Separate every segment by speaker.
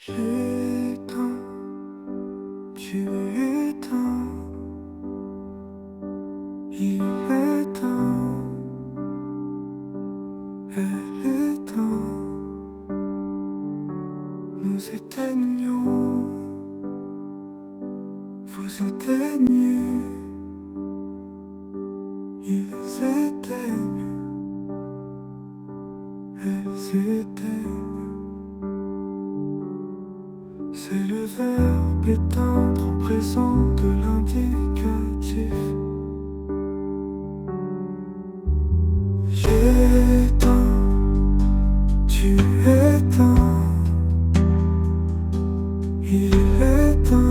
Speaker 1: J'éteins, tu éteins, il éteint, elle éteint, nous éteignons, vous éteignez, ils éteignent, elles éteignent. C'est le verbe éteindre au présent de l'indicatif. J'éteins, tu éteins, il éteint,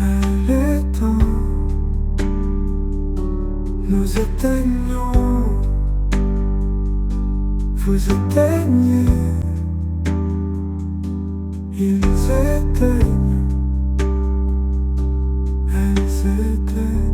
Speaker 1: elle éteint, nous éteignons, vous éteignez. Ils éteignent, elles éteignent.